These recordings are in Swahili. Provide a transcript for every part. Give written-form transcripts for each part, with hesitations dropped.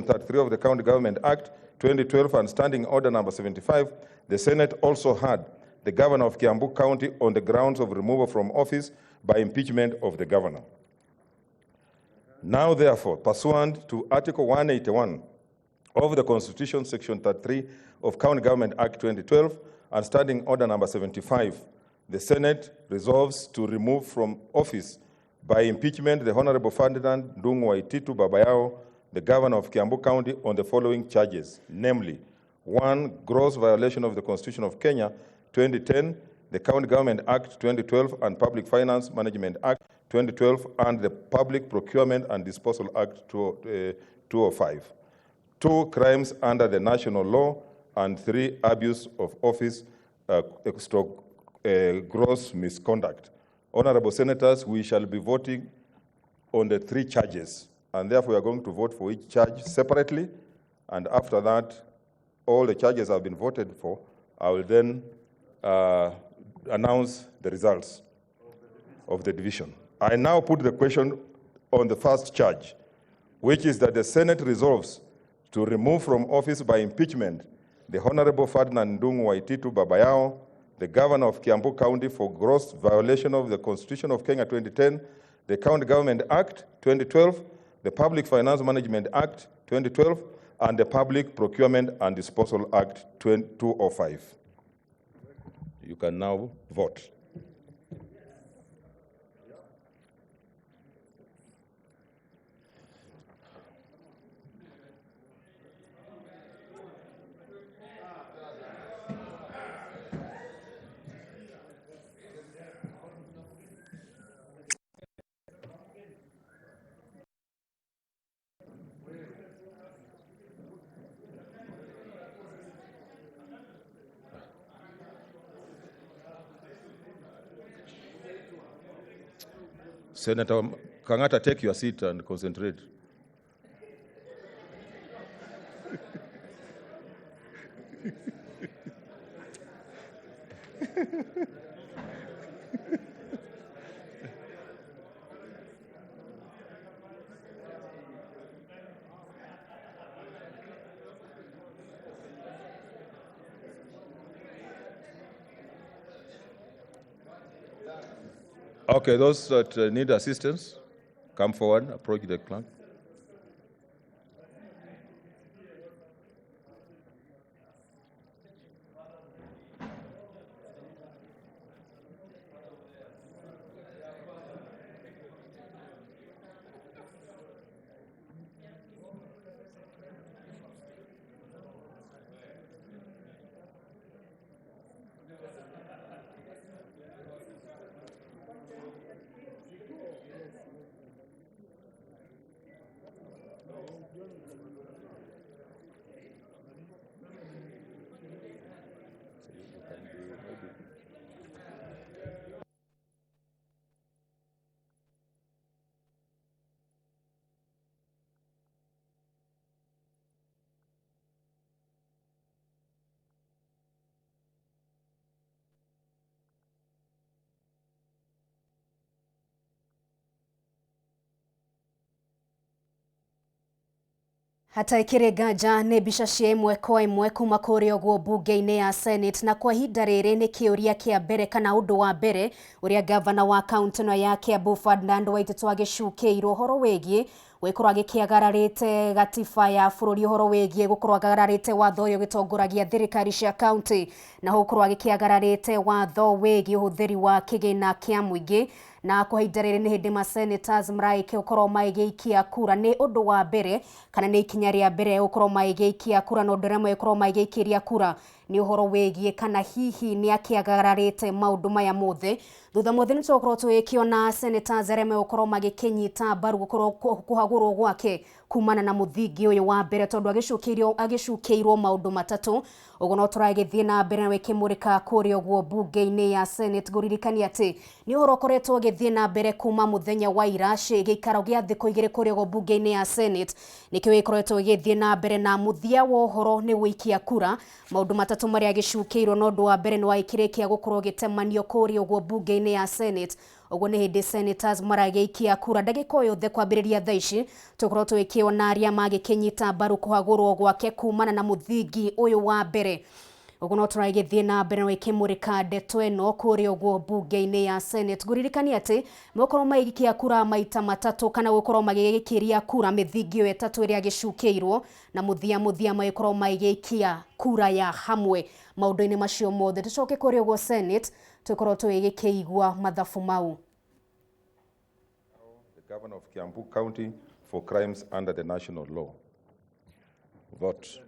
33 of the County Government Act 2012 and Standing Order number 75, the Senate also had the Governor of Kiambu County on the grounds of removal from office by impeachment of the Governor. Now, therefore, pursuant to Article 181 of the Constitution, Section 33 of County Government Act 2012 and Standing Order number 75, the Senate resolves to remove from office by impeachment the Honorable Ferdinand Waititu Babayao, the Governor of Kiambu County, on the following charges, namely, 1. Gross violation of the Constitution of Kenya 2010, the County Government Act 2012 and Public Finance Management Act 2012 and the Public Procurement and Disposal Act 2005. 2. Crimes under the national law, and 3. Abuse of office, gross misconduct. Honorable Senators, we shall be voting on the 3 charges, and therefore we are going to vote for each charge separately, and after that, all the charges have been voted for. I will then announce the results of the division. I now put the question on the first charge, which is that the Senate resolves to remove from office by impeachment the Honorable Ferdinand Waititu Babayao, the Governor of Kiambu County, for gross violation of the Constitution of Kenya 2010, the County Government Act 2012, the Public Finance Management Act 2012, and the Public Procurement and Disposal Act 2005. You can now vote. Senator Kangata, take your seat and concentrate. Okay, those that need assistance, come forward, approach the clerk. Hata ikiriganja nĩ mbica cia ĩmwe kwa ĩmwe kuma kũrĩa ũguo mbunge-inĩ ya Senate, na kwa ihinda rĩrĩ nĩ kĩũria kĩa mbere kana ũndũ wa mbere ũrĩa gavana wa kaunti ĩno ya Kiambu Ferdinand Waititu agĩcukĩirwo ũhoro wĩgiĩ gũkorwo agĩkĩagararĩte gatiba ya bũrũri, ũhoro wĩgiĩ gũkorwo agararĩte watho ũyũ gĩtongoragia thirikari cia kaunti, na gũkorwo agĩkĩagararĩte watho wĩgiĩ ũhũthĩri wa kĩgĩna kĩa mũingĩ. Na kwa ihinda rĩrĩ nĩ hĩndĩ senators maraike gũkorwo magĩikia kura. Nĩ ũndũ wa mbere kana nĩ ikinya rĩa mbere gũkorwo magĩikia kura, na ũndũ ũrĩa magĩkorwo magĩikĩria kura nĩ ũhoro wĩgiĩ kana hihi nĩ akĩagararĩte maũndũ maya mothe. Thutha mothe nĩ tũgũkorwo tũgĩkĩona senators arĩa megũkorwo magĩkĩnyita mbaru gũkorwo kũhagũrwo gwake kumana na mũthingi ũyũ wa mbere, tondũ agĩcukĩirwo maũndũ matatũ. Ũguo no tũragĩthiĩ na mbere na wĩkĩmũrĩka kũrĩa ũguo mbunge-inĩ ya Senate. Ngũririkania atĩ nĩ ũhoro ũkoretwo ũgĩthiĩ na mbere kuma mũthenya wa ira gĩikaro gĩa thikũ igĩrĩ kũrĩa ũguo mbunge-inĩ ya Senate, nĩkĩo gĩkoretwo gĩgĩthiĩ na mbere, na mũthia wa ũhoro nĩ gũikia kura maũndũ matatũ marĩa agĩcukĩirwo. No ũndũ wa mbere nĩ wakĩrĩkia gũkorwo gĩtemanio kũrĩa ũguo mbunge-inĩ ya Senate, Oguo ni hindi senators marageikia kura ndagika yothe kwambiriria thaa ici tukorwo twikiona aria magikinyita mbaru kuhagurwo gwake kumana na muthingi uyu wa mbere. Oguo no turagithie na mbere no ikimurika ndeto ino kuri oguo mbunge-ini ya Senate. Guririkani ati mokorwo maigikia kura maita matatu kana gukorwo magigikiria kura mithingi etatu iria gicukiirwo na muthia magikorwo maigikia kura ya hamwe. Maundu-ini macio mothe tucoke kuri oguo Senate tukorwo twigikiigua mathabu mau. The Governor of Kiambu County for crimes under the national law. Vote.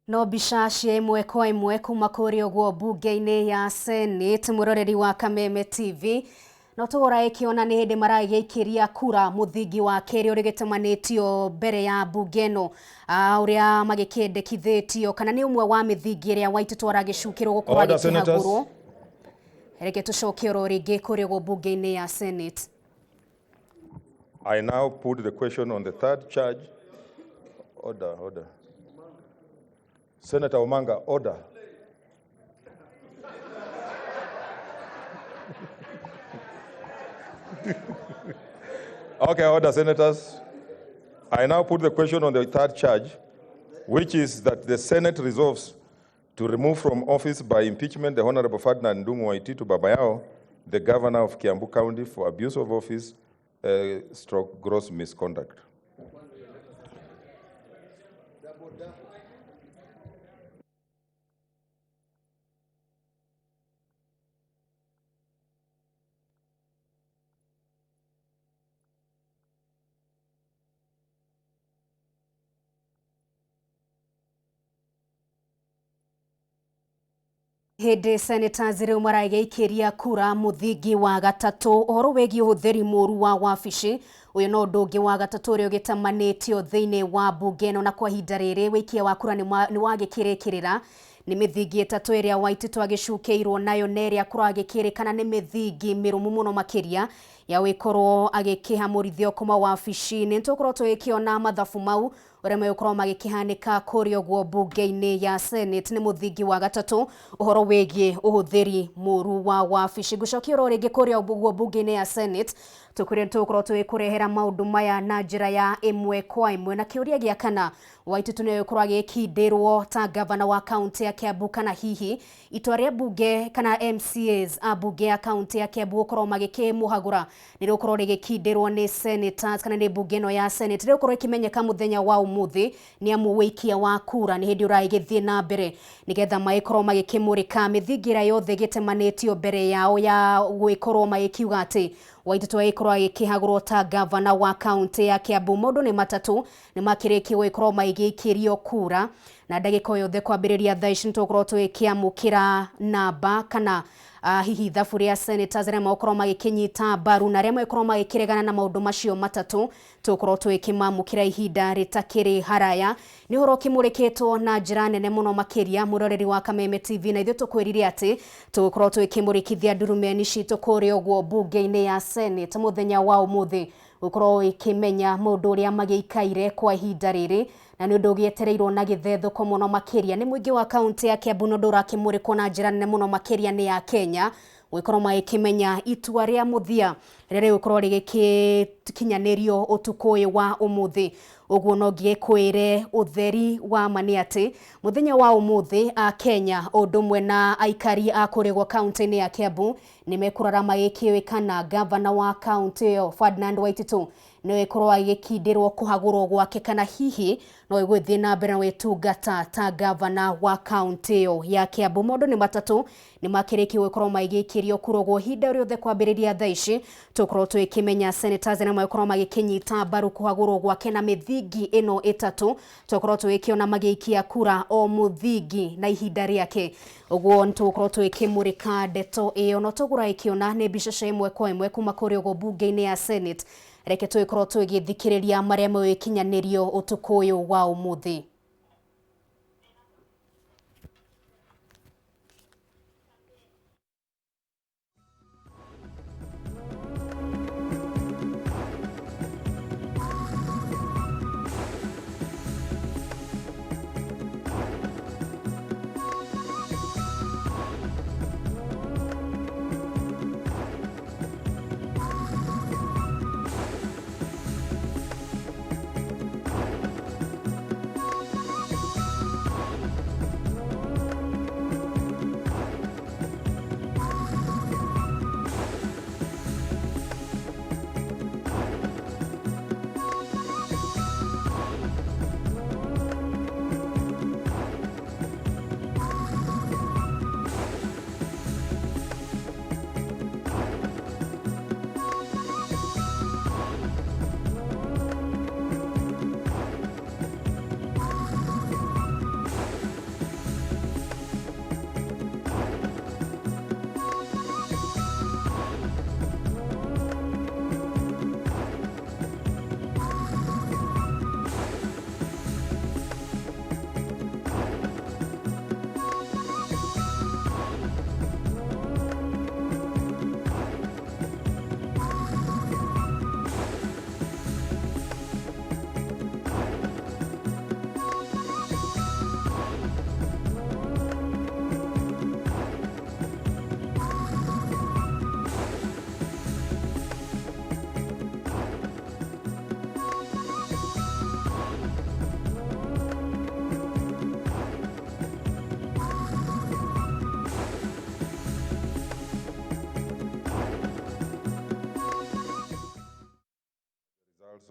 No bica cia imwe kwa imwe kuma kuri oguo mbunge-ini ya Senate muroreri wa Kameme TV no tugora ikiona ni hindi maragikiria kura muthingi wa keri uri gitemanitio mbere ya mbunge ino uria magikendekithitio kana ni umwe wa mithingi iria Waititu aragicukirwo gukorwo agikihagurwo. Reke tucoke ro ringi kuri oguo mbunge-ini ya Senate. I now put the question on the third charge. Order. Senator Omanga, order. Okay, order, senators. I now put the question on the third charge, which is that the Senate resolves to remove from office by impeachment the Honorable Ferdinand Waititu Babayao, the Governor of Kiambu County, for abuse of office, stroke gross misconduct. Hindi senators riu marageikiria kura muthingi wa gatatu uhoro wegi uhuthiri muru wa wabici uyu no ndungi wa gatatu uri ugitamanitio thiini wa mbunge no na kwa hinda riri wikia wa kura ni wagikirikirira ni mithingi etatu iria Waititu agicukiirwo nayo neria kuragikirikana ni mithingi mirumu muno makiria ya wikorwo agikihamurithio kuma wabici-ini. Tukorwo tugikiona mathabu mau uria megukorwo magikihanika kuria guo mbunge-ini ya Senate ni muthingi wa gatatu uhoro wigie uhuthiri muru wa wabici. Gucokia ro ringi kuria guo mbunge-ini ya Senate tukorwo tugikurehera maundu maya na njira ya imwe kwa imwe, na kiuria gia kana Waititu ni gukorwo agikindirwo ta governor wa county ya Kiambu kana hihi itua ria bunge kana MCAs a bunge ya county ya Kiambu gukorwo magikumuhagura ni gukorwo rigikindirwo ni senators kana ni bunge no ya Senate ni gukorwo ikimenyeka muthenya wa umuthi ni amu wikia wa kura ni hindi uragithie na mbere nigetha maikorwo magikimurika mithingira yothe gitemanitio mbere yao ya gwikorwo magikiuga ati Waititu aikorwo agikihagurwo ta governor wa county ya Kiambu. Maundu ni matatu ni makirikiwe ikorwo magikirio kura na ndagika yothe kwambiriria thaa ici nitukorwo tugikiamukira namba kana hihi thabu ria senators aria makorwo magikinyita mbaru na aria makorwo magikiregana na maundu macio matatu tukorwo twikimamukira ihinda ritakiri haraya. Ni horo kimurikitwo na njira nene muno makiria muroreri wa Kameme TV, na ithu tukwirire ati tukorwo twikimurikithia ndurumeni citu kuria guo mbunge-ini ya Senate muthenya wa umuthi gukorwo ikimenya mundu uria magiikaire kwa ihinda riri na ni undu gietereirwo na githethoko muno makiria. Ni muingi wa county ya Kiambu no ndurakimurikwo na njira nene muno makiria ni ya Kenya wikorwo magikimenya itua ria muthia riria gukorwo rigikinyanirio utuku wa umuthi. Uguo no ngikwire utheri wa mani ati muthenya wa umuthi a Kenya undumwe na aikari a kuregwa county-ini ya Kiambu ni mekurara magikiwikana governor wa county yo Ferdinand Waititu ni ikorwo agikindirwo kuhagurwo gwake kana hihi no igwithie na mbere wetungata ta governor wa county yo ya Kiambu. Maundu ni matatu ni makirikiwe ikorwo magikirio kurogwo hinda riothe kwambiriria thaa ici tukorwo twikimenya senators na makorwo magikinyita mbaru kuhagurwo gwake na mithingi ino itatu tukorwo twikiona magiikia kura o muthingi na ihinda riake. Uguo ntukorwo twikimurika ndeto iyo no tugura ikiona ni bica imwe kwa imwe kuma kuria go mbunge-ini ya Senate. Reke twikorwo twigithikiriria maria mwikinyanirio utuku wa umuthi.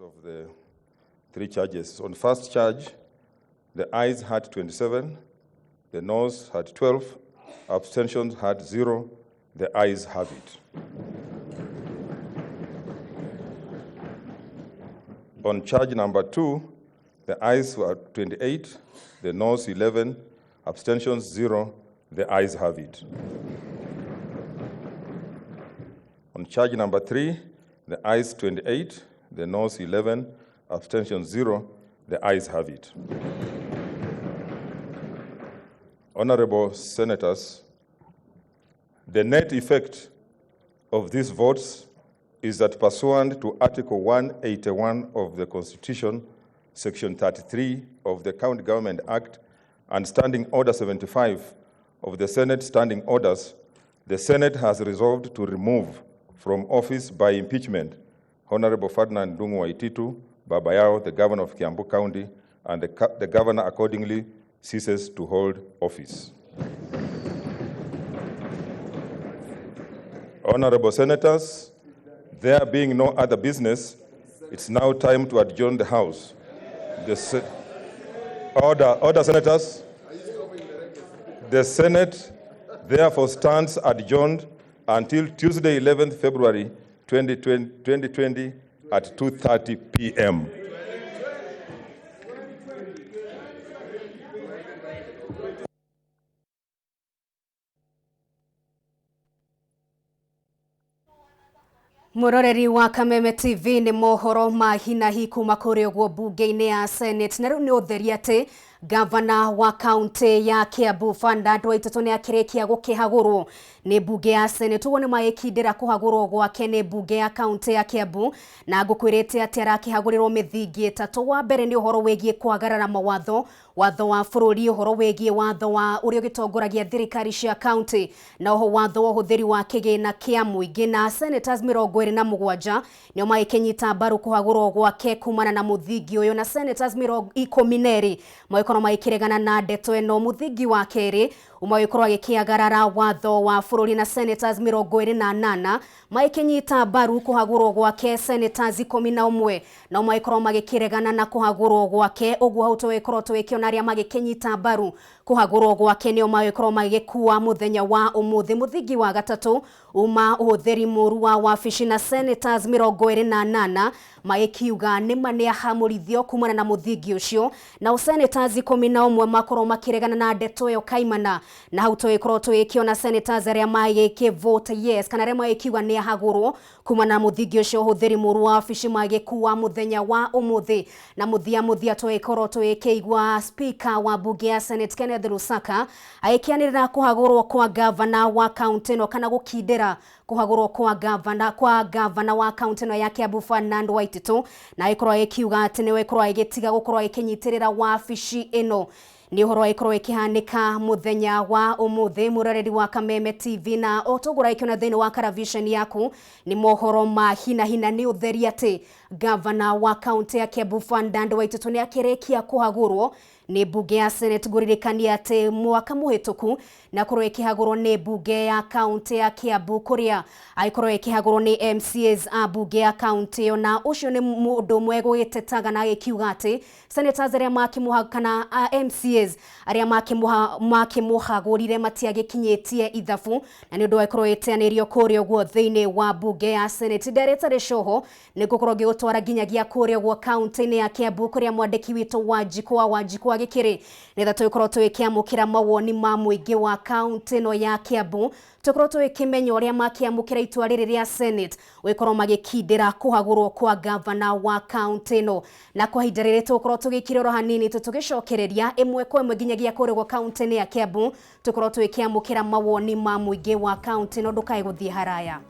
Of the three charges. On first charge, the ayes had 27, the noes had 12, abstentions had 0, the ayes have it. On charge number 2, the ayes were 28, the noes 11, abstentions 0, the ayes have it. On charge number 3, the ayes 28, the noes 11, abstention 0, the ayes have it. Honorable Senators, the net effect of these votes is that pursuant to Article 181 of the Constitution, Section 33 of the County Government Act, and Standing Order 75 of the Senate Standing Orders, the Senate has resolved to remove from office by impeachment Honorable Ferdinand Waititu Babayao, the Governor of Kiambu County, and the Governor accordingly ceases to hold office. Honorable Senators, there being no other business, it's now time to adjourn the House. Order, Senators. The Senate therefore stands adjourned until Tuesday, 11th February 2020 at 2:30 p.m. Muroreri wa Kameme TV ni mohoro ma hinahi kuma kuri ogwo mbunge-ini ya Senate na riu ni utheri ati Gavana wa kaunti ya Kiambu Ferdinand Waititu ni akirekia gukihagurwo ni mbunge ya Senate uguo ni maikindira kuhagurwo gwake ni mbunge ya kaunti ya Kiambu na ngukwirite ati arakihagurirwo mithingi itatu. Wa mbere ni uhoro wegie kwagarara mawatho wa bururi, uhoro wegie watho wa urio gitongoragia thirikari cia kaunti, na oho watho wa uhuthiri wa kigina kia muingi. Na senators 27 nio maikinyita mbaru kuhagurwo gwake kumana na muthingi uyu, na senators 12 maikorwo maikiregana na ndeto eno. Muthingi wa keri umaikorwo agikiagarara watho wa bururi, na senators 28 maikinyita mbaru kuhagurwo gwake senators 11 na maikorwo magikiregana na kuhagurwo gwake. Uguo hau twikorwo twikiona aria magikinyita mbaru kuhagurwo gwake nio maikorwo magikuwa muthenya wa umuthi. Muthingi wa gatatu uma uhuthiri muru wa wabici, na senators 28 maikiuga nima ni ahamurithio kumana na muthingi ucio, na senators 11 makorwo makiregana na ndeto yo kaimana. Na hau twikorwo twikiona senators aria maigike vote yes kana aria maikiuga ni ahagurwo kumana na muthingi ucio uhuthiri muru wa wabici magikuwa muthenya wa umuthi. Na muthia twikorwo twikigwa speaker wa bunge ya Senate Kenneth Lusaka aikianirira kuhagurwo kwa governor wa county no kana gukindira kuhagurwo kwa governor wa county no ya Kiambu Ferdinand Waititu, na ikorwo ikiuga ati ni wekorwo igitiga gukorwo ikinyitirira wabici ino. Ni uhoro ikorwo ikihanika muthenya wa umuthi. Muroreri wa Kameme TV na otogura ikiona thini wa television yaku ni mohoro ma hina ni utheri ati governor wa county ya Kiambu Ferdinand Waititu ni akirekia kuhagurwo ni mbunge ya Senate. Guririkania ati mwaka muhituku na korwo ikihagurwo ni mbunge ya county ya Kiambu kuria aikorwo ikihagurwo ni MCAs a mbunge ya county, na ucio ni mundu mwego gitetaga na ikiuga ati senators aria makimuhakana MCAs aria makimuhagurire matiagikinyitie ithabu, na ni undu aikorwo iteanirio kuria gwo thiini wa mbunge ya Senate. Director Shoho ni gukorwo gigutwara ginyagia kuria gwo county ni ya Kiambu kuria mwandiki witu Wanjikwa gikiri nitha twikorwo twikiamukira mawoni ma muingi wa county no ya Kiambu. Tukorwo twikimenya uria makiamukira itua riri ria Senate wikorwo magikindira kuhagurwo kwa governor wa county no, na kwa ihinda riri tukorwo tugikirora hanini tugicokereria imwe kwa imwe ginyagia kuria gwa county ni ya Kiambu tukorwo twikiamukira mawoni ma muingi wa county no ndukae guthie haraya.